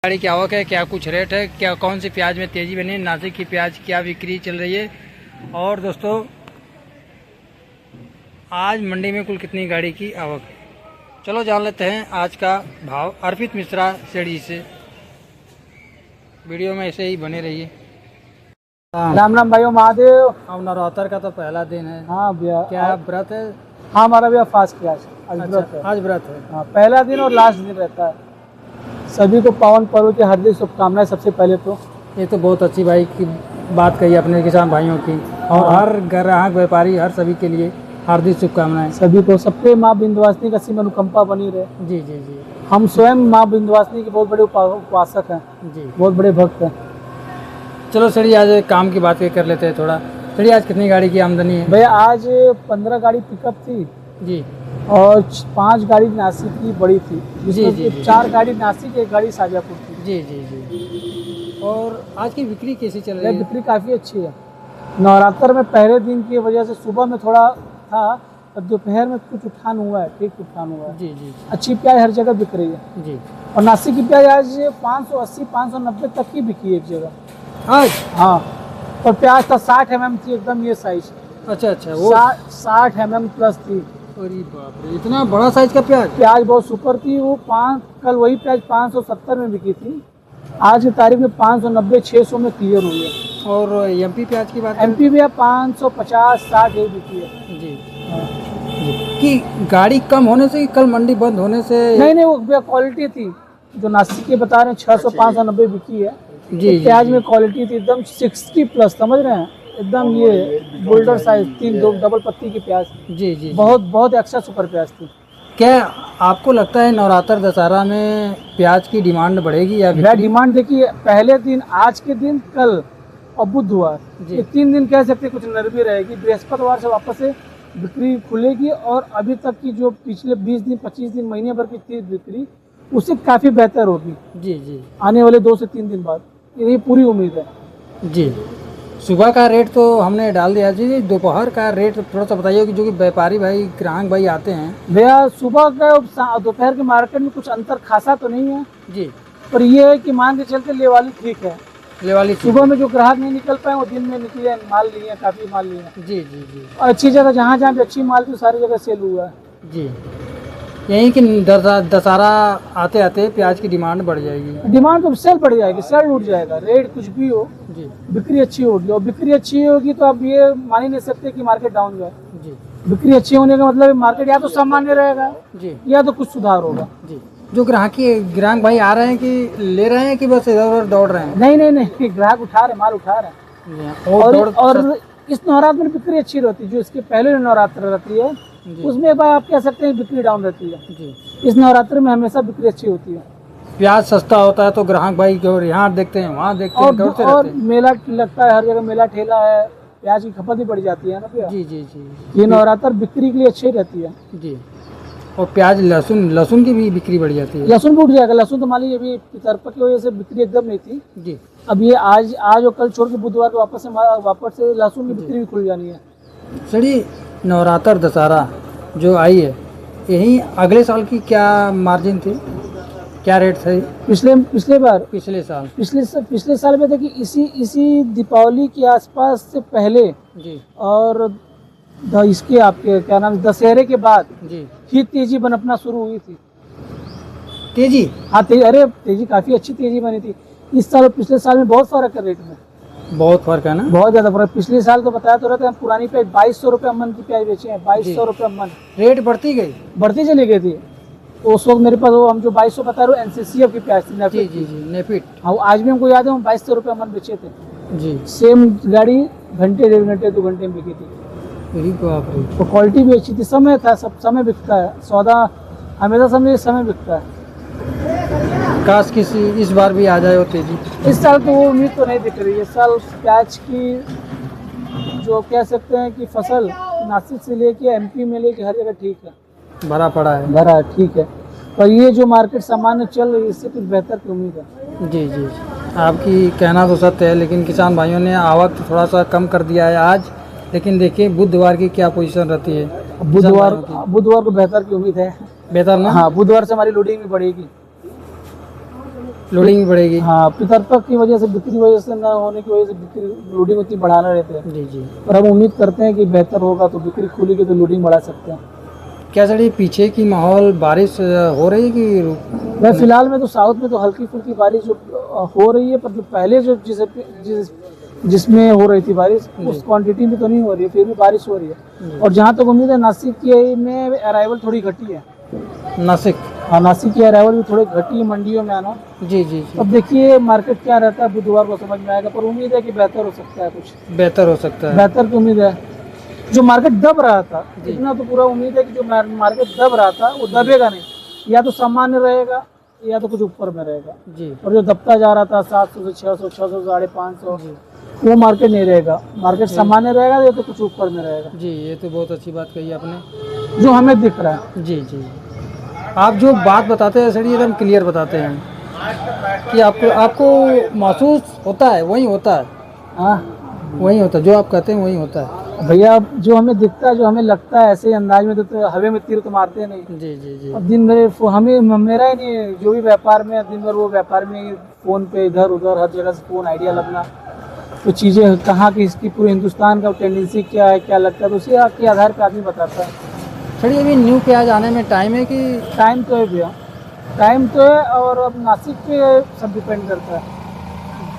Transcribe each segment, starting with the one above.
गाड़ी की आवक है, क्या कुछ रेट है, क्या कौन सी प्याज में तेजी बनी है, नासिक की प्याज क्या बिक्री चल रही है। और दोस्तों आज मंडी में कुल कितनी गाड़ी की आवक है, चलो जान लेते हैं आज का भाव। अर्पित मिश्रा सेड़ी से, वीडियो में ऐसे ही बने रहिए। राम राम भाइयों, महादेव। अब नवरात्र का तो पहला दिन है। हाँ भैया, क्या व्रत है? हाँ हमारा भैया फास्ट किया आज व्रत है। अच्छा, आज व्रत है। हाँ, पहला दिन और लास्ट दिन रहता है। सभी को पावन पर्व की हार्दिक शुभकामनाएं। सबसे पहले तो ये तो बहुत अच्छी भाई की बात कही अपने किसान भाइयों की, और हर ग्राहक व्यापारी हर सभी के लिए हार्दिक शुभकामनाएं। सभी को, सबके माँ विंध्यवासिनी का असीम अनुकंपा बनी रहे। जी जी जी हम स्वयं माँ विंध्यवासिनी के बहुत बड़े उपासक हैं, जी। बहुत बड़े भक्त हैं। चलो सड़ी आज काम की बात कर लेते हैं थोड़ा। सड़ी आज कितनी गाड़ी की आमदनी है? भैया आज 15 गाड़ी पिकअप थी जी, और 5 गाड़ी नासिक की बड़ी थी, जिसमें जी, जी। 4 गाड़ी नासिक, 1 गाड़ी शाजापुर थी। जी जी जी। और आज की बिक्री कैसी चल रही है? बिक्री काफ़ी अच्छी है। नवरात्र में पहले दिन की वजह से सुबह में थोड़ा था, और दोपहर में कुछ उठान हुआ है, ठीक उठान हुआ है। जी जी अच्छी प्याज हर जगह बिक रही है। जी। और नासिक की प्याज आज 580 590 तक की बिकी एक जगह आज? हाँ, और प्याज था 60 mm थी, एकदम ये साइज। अच्छा अच्छा, वो 60 mm प्लस थी। अरे बाप रे, इतना बड़ा साइज का प्याज? प्याज बहुत सुपर थी। वो कल वही प्याज 570 में बिकी थी, आज की तारीख में 590 600 में क्लियर हुई है। और एमपी प्याज की बात एमपी भी 550 60 यही बिकी है। जी जी। कि गाड़ी कम होने से, कल मंडी बंद होने से? नहीं, वो क्वालिटी थी जो नासिक के बता रहे हैं। 600 590 बिकी है। जी तो प्याज में क्वालिटी थी एकदम 60 प्लस, समझ रहे हैं, एकदम ये बोल्डर साइज 3 डबल पत्ती की प्याज। जी जी। बहुत अच्छा सुपर प्याज थी। क्या आपको लगता है नवरात्र दशहरा में प्याज की डिमांड बढ़ेगी या भैया डिमांड देखिए, पहले दिन, आज के दिन, कल और बुधवार, ये 3 दिन कह सकते कुछ नरमी रहेगी। बृहस्पतिवार से वापस से बिक्री खुलेगी, और अभी तक की जो पिछले 20 दिन 25 दिन महीने भर की थी बिक्री, उससे काफ़ी बेहतर होगी जी जी आने वाले 2 से 3 दिन बाद, यही पूरी उम्मीद है। जी। सुबह का रेट तो हमने डाल दिया जी, दोपहर का रेट थोड़ा सा बताइए कि जो कि व्यापारी भाई ग्राहक भाई आते हैं। भैया सुबह का दोपहर के मार्केट में कुछ अंतर खासा तो नहीं है जी, पर ये है कि मान के चलते ले वाली ठीक है। ले वाली सुबह में जो ग्राहक नहीं निकल पाए वो दिन में निकले, माल लिए, काफ़ी माल लिए। जी जी जी। और अच्छी जगह जहाँ जहाँ भी अच्छी माल थी सारी जगह सेल हुआ है। जी, यही कि दशहरा आते आते प्याज की डिमांड बढ़ जाएगी। डिमांड तो सेल बढ़ जाएगी, सेल उठ जाएगा, रेट कुछ भी हो, जी बिक्री अच्छी होगी। और बिक्री अच्छी होगी तो आप ये मान ही नहीं सकते कि मार्केट डाउन जाए। जी बिक्री अच्छी होने का मतलब मार्केट या तो सामान्य रहेगा जी या तो कुछ सुधार होगा। जी। जो ग्राहक भाई आ रहे हैं कि ले रहे हैं कि बस इधर उधर दौड़ रहे हैं? नहीं, ग्राहक उठा रहे, माल उठा रहे हैं। और इस नवरात्र में बिक्री अच्छी रहती है। जो इसके पहले नवरात्र रहती है उसमें एक बार आप कह सकते हैं बिक्री डाउन रहती है जी। इस नवरात्र में हमेशा बिक्री अच्छी होती है। प्याज सस्ता होता है तो ग्राहक भाई को यहाँ देखते हैं वहाँ देखते हैं, दौड़ते और रहते हैं। मेला लगता है, हर जगह मेला ठेला है, प्याज की खपत भी बढ़ जाती है ना भैया। जी जी जी। ये नवरात्र बिक्री के लिए अच्छी रहती है। जी। और प्याज लहसुन की भी बिक्री बढ़ जाती है। लहसुन भी उठ जाएगा। लहसुन तो मान लीजिए अभी पितरपा की वजह से बिक्री एकदम नहीं थी। जी। अब ये आज और कल छोड़ के बुधवार को वापस से लहसुन की बिक्री भी खुल जानी है। सड़ी नवरात्र दशहरा जो आई है, यही अगले साल की क्या मार्जिन थी, क्या रेट थे पिछले बार पिछले साल में देखिए इसी दीपावली के आसपास से पहले जी, और इसके आपके क्या नाम, दशहरे के बाद जी ही तेजी बनपना शुरू हुई थी। तेजी? हाँ अरे तेजी, काफी अच्छी तेजी बनी थी। इस साल और पिछले साल में बहुत फर्क है, रेट में बहुत फर्क है ना? बहुत ज्यादा फर्क। पिछले साल तो बताया तो रहते हैं, पुरानी प्याज 2200 रुपये मन की प्याज बेचे हैं। 2200 रुपये मन। रेट बढ़ती चली गई थी। उस वक्त मेरे पास वो हम जो 2200 बता रहे हो एनसीसीएफ की प्याज थी, जी जी जी, नेफिट। हाँ, आज भी हमको याद है हम 2200 रुपये मन बेचे थे जी। सेम गाड़ी घंटे 1.5 घंटे 2 घंटे में बिकी थी। तो क्वालिटी भी अच्छी थी, समय था, सब समय बिकता है सौदा, हमेशा समय बिकता है। काश किसी इस बार भी आ जाए वो तेजी। इस साल तो वो उम्मीद तो नहीं दिख रही है। इस साल प्याज की जो कह सकते हैं कि फसल नासिक से लेके एमपी में लेके हर जगह ठीक है, भरा पड़ा है, ठीक है। पर ये जो मार्केट सामान्य चल रही है इससे कुछ बेहतर की उम्मीद है। जी जी। आपकी कहना तो सत्य है, लेकिन किसान भाइयों ने आवक थोड़ा सा कम कर दिया है आज। लेकिन देखिए बुधवार की क्या पोजीशन रहती है। बुधवार को बेहतर की उम्मीद है। बेहतर ना? हाँ, बुधवार से हमारी लोडिंग भी बढ़ेगी। लोडिंग भी बढ़ेगी। हाँ, पितरपक्ष की वजह से, बिक्री वजह से ना होने की वजह से बिक्री लोडिंग उतनी बढ़ाना रहते हैं। जी जी। पर हम उम्मीद करते हैं कि बेहतर होगा, तो बिक्री खुलेगी तो लोडिंग बढ़ा सकते हैं। क्या सर ये पीछे की माहौल बारिश हो रही है कि मैं फिलहाल में तो साउथ में तो हल्की फुल्की बारिश जो हो रही है, पर जो पहले जो जिसमें हो रही थी बारिश, उस क्वांटिटी में तो नहीं हो रही है, फिर भी बारिश हो रही है। और जहाँ तक उम्मीद है, नासिक की में अराइवल थोड़ी घटी है। नासिक? हाँ, नासिक की अराइवल भी थोड़ी घटी है, मंडियों में आना। जी जी जी। अब देखिए मार्केट क्या रहता है, बुधवार को समझ में आएगा, पर उम्मीद है कि बेहतर हो सकता है, कुछ बेहतर हो सकता है। बेहतर की उम्मीद है। जो मार्केट दब रहा था, इतना तो पूरा उम्मीद है कि जो मार्केट दब रहा था वो दबेगा नहीं, या तो सामान्य रहेगा या तो कुछ ऊपर में रहेगा। जी। और जो दबता जा रहा था 700 से 600, 600 से 550, वो मार्केट नहीं रहेगा, मार्केट सामान्य रहेगा या तो कुछ ऊपर में रहेगा। जी, ये तो बहुत अच्छी बात कही आपने, जो हमें दिख रहा है। जी जी। आप जो बात बताते हैं सर ये एकदम क्लियर बताते हैं कि आपको महसूस होता है वही होता है। हाँ वही होता है, जो आप कहते हैं वही होता है। भैया, जो हमें दिखता है, जो हमें लगता है, ऐसे ही अंदाज में तो हवे में तीर तो मारते नहीं। जी जी जी। अब दिन भर हमें, मेरा ही नहीं, जो भी व्यापार में दिन भर वो व्यापार में फ़ोन पे इधर उधर हर जगह से फ़ोन आइडिया लगना, तो चीज़ें कहाँ की, इसकी पूरे हिंदुस्तान का टेंडेंसी क्या है, क्या लगता है, तो उसी के आधार पर आदमी बताता है। सर अभी न्यू प्याज आने में टाइम है कि? टाइम तो है भैया, टाइम तो है, और अब नासिक पे सब डिपेंड करता है।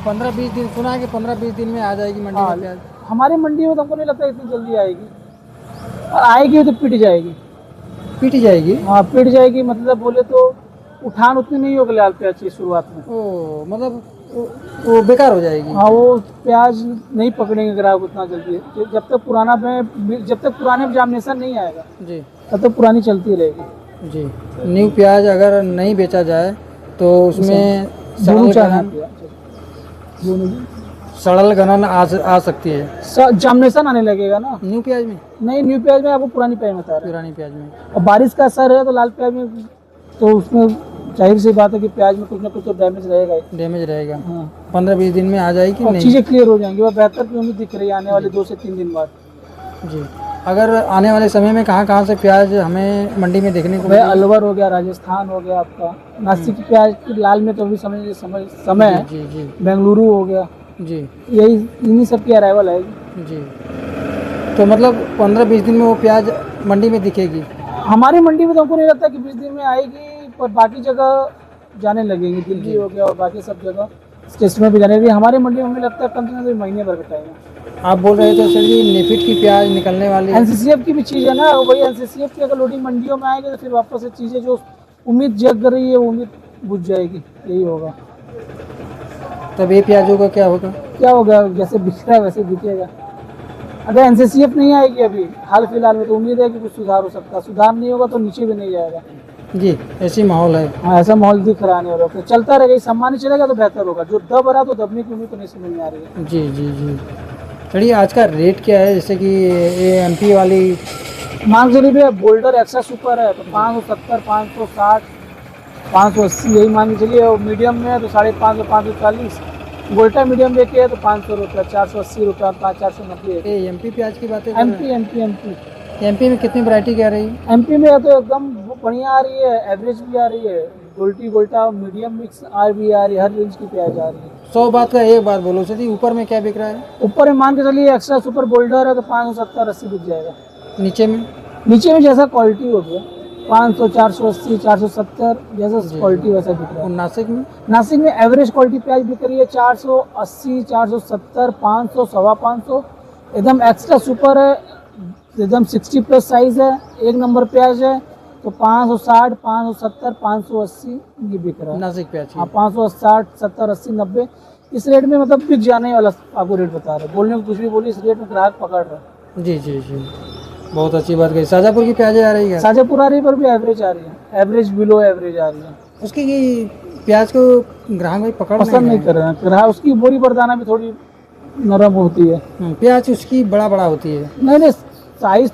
15-20 दिन सुना है कि 15-20 दिन में आ जाएगी मंडी हाँ, में प्याज। हमारी मंडी में तो हमको नहीं लगता इतनी जल्दी आएगी, और आएगी तो पिट जाएगी। पीट जाएगी? हाँ, पिट जाएगी, मतलब बोले तो उठान उतनी नहीं होगी लाल प्याज की शुरुआत में। ओ मतलब वो बेकार हो जाएगी। हाँ, वो प्याज नहीं पकड़ेंगे ग्राहक उतना जल्दी। जब तक पुराने में जामिनेशन नहीं आएगा, जी तब तक पुरानी चलती रहेगी। जी। न्यू प्याज अगर नहीं बेचा जाए तो उसमें सड़ल गलन आ सकती है। जामिनेशन आने लगेगा ना न्यू प्याज में? नहीं, न्यू प्याज में आपको पुरानी प्याज में बता रहे हैं। पुरानी प्याज में। और बारिश का असर है तो लाल प्याज में, तो उसमें जाहिर सी बात है कि प्याज में कुछ ना कुछ तो डैमेज रहेगा ही। डैमेज रहेगा। हाँ, 15-20 दिन में आ जाएगी और नहीं? चीज़ें क्लियर हो जाएंगी, वह बेहतर की उम्मीद दिख रही है आने वाले 2 से 3 दिन बाद। जी। अगर आने वाले समय में कहाँ से प्याज हमें मंडी में देखने को वह अलवर हो गया, राजस्थान हो गया, आपका नासिक की प्याज की लाल में तो अभी समय है। जी जी। बेंगलुरु हो गया, जी यही इन्हीं सब की अराइवल आएगी। जी। तो मतलब 15-20 दिन में वो प्याज मंडी में दिखेगी? हमारी मंडी में तो हमको नहीं लगता कि 20 दिन में आएगी, पर बाकी जगह जाने लगेंगी, दिल्ली हो गया और बाकी सब जगह स्टेशन में भी जाने लगी। हमारी मंडी में हमें लगता है कम से कम महीने भर का टाइम है। आप बोल रहे थे सर जी नेफिट की प्याज निकलने वाली है। एनसीसीएफ की भी चीज़ है ना, वही एनसीसीएफ की अगर लोडिंग मंडियों में आएगी तो फिर वापस से चीज़ें जो उम्मीद जग रही है वो उम्मीद बुझ जाएगी, यही होगा। तब ये प्याजों का क्या होगा? क्या होगा, जैसे बिक रहा है वैसे बिकेगा। अगर एनसीसीएफ नहीं आएगी अभी हाल फिलहाल में, तो उम्मीद है कि कुछ सुधार हो सकता है। सुधार नहीं होगा तो नीचे भी नहीं जाएगा। जी, ऐसी माहौल है। हाँ, ऐसा माहौल दिख रहा है। और चलता रहेगा, सामान्य चलेगा तो बेहतर होगा। जो दब रहा तो दबने की उम्मीद तो नहीं समझ में आ रही है। जी जी जी। चलिए आज का रेट क्या है? जैसे कि ये एमपी वाली मांग जरूरी है, बोल्डर एक्स्ट्रा सुपर है तो 570, 560, 580 यही मान के चलिए। और मीडियम में है तो 550, 540। गोल्टा मीडियम लेके है तो 500 रुपये, 480 रुपये, 490। ये एमपी प्याज की बातें एमपी में कितनी वैरायटी क्या रही? एमपी में तो एकदम बढ़िया आ रही है, एवरेज भी आ रही है, गोल्टा मीडियम मिक्स भी आ रही है, हर रेंज की प्याज आ रही है। 100 बात का एक बात बोलो सर, ऊपर में क्या बिक रहा है? ऊपर में मान के चलिए एक्स्ट्रा सुपर बोल्डर है तो 570-80 बिक जाएगा। नीचे में जैसा क्वालिटी हो गया 500, 480, 470 जैसा क्वालिटी वैसा बिक रहा है। और नासिक में एवरेज क्वालिटी प्याज बिक रही है 480, 470, 500, 550। एकदम एक्स्ट्रा सुपर है, एकदम 60+ साइज है, 1 नंबर प्याज है तो 560, 570, 580 ये बिक रहा है नासिक प्याज। हाँ, 560, 70, 80, 90 इस रेट में मतलब बिक जाने वाला आपको रेट बता रहे हैं। बोलने को कुछ भी बोली, इस रेट में ग्राहक पकड़ रहा है। जी जी जी, बहुत अच्छी बात कही। शाजापुर की प्याज आ रही है? शाजापुर आ रही पर भी एवरेज आ रही है, एवरेज बिलो एवरेज आ रही है। उसकी प्याज को ग्राहक भाई पसंद नहीं कर रहे हैं ग्राहक। उसकी बोरी बरदाना भी थोड़ी नरम होती है। प्याज उसकी बड़ा होती है। नहीं, साइज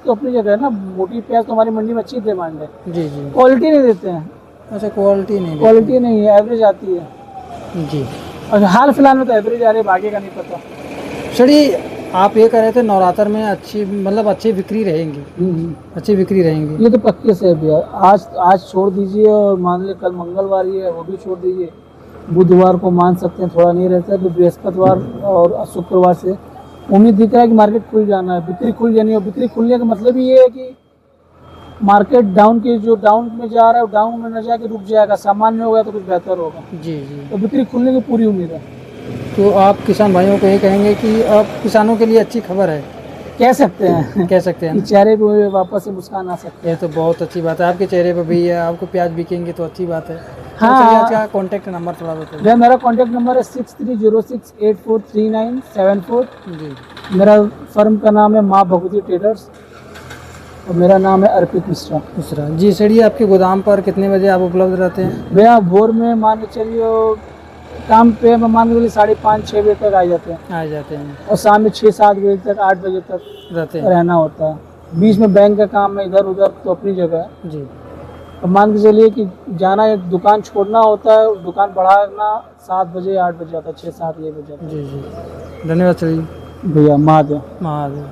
तो अपनी जगह है ना। मोटी प्याज तो हमारी मंडी में अच्छी डिमांड है। जी जी। क्वालिटी नहीं देते हैं। अच्छा, क्वालिटी नहीं है, एवरेज आती है जी। और हाल फिलहाल में तो एवरेज आ रही है, आगे का नहीं पता। चलिए आप ये कह रहे थे नवरात्र में अच्छी मतलब अच्छी बिक्री रहेंगी, अच्छी बिक्री रहेंगी। ये तो पक्के से है भैया। आज छोड़ दीजिए और मान ली कल मंगलवार ही है, वो भी छोड़ दीजिए। बुधवार को मान सकते हैं थोड़ा नहीं रहता है, तो बृहस्पतिवार और शुक्रवार से उम्मीद दिख रहा है कि मार्केट खुल जाना है, बिक्री खुल जानी है। और बिक्री खुलने का मतलब ये है कि मार्केट डाउन में जा रहा है, डाउन में न जाके रुक जाएगा, सामान्य हो गया तो कुछ बेहतर होगा। जी जी। तो बिक्री खुलने की पूरी उम्मीद है। तो आप किसान भाइयों को ये कहेंगे कि अब किसानों के लिए अच्छी खबर है, कह सकते हैं कह सकते हैं कि ना? चेहरे पे वापस से मुस्कान आ सकती है। ये तो बहुत अच्छी बात है, आपके चेहरे पे भी है, आपको प्याज बिकेंगे तो अच्छी बात है। हाँ। तो चलिए आपका कॉन्टैक्ट नंबर थोड़ा बताइए। भैया मेरा कॉन्टैक्ट नंबर है 6306843974। जी मेरा फर्म का नाम है माँ भगवती ट्रेडर्स और मेरा नाम है अर्पित मिश्रा। दूसरा जी सर, ये आपके गोदाम पर कितने बजे आप उपलब्ध रहते हैं? भैया भोर में मान के चलिए काम पे मैं मान के चलिए 5:30-6 बजे तक आ जाते हैं आ जाते हैं, और शाम में 6-7 बजे तक 8 बजे तक रहते हैं। रहना होता है। बीच में बैंक का काम है, इधर उधर तो अपनी जगह है। जी अब मान के चलिए कि जाना है, दुकान छोड़ना होता है, दुकान बढ़ाना 7 बजे 8 बजे आता है, 6-7 ये बजे आता जी जी, धन्यवाद। चलिए है। भैया महादेव। महादेव।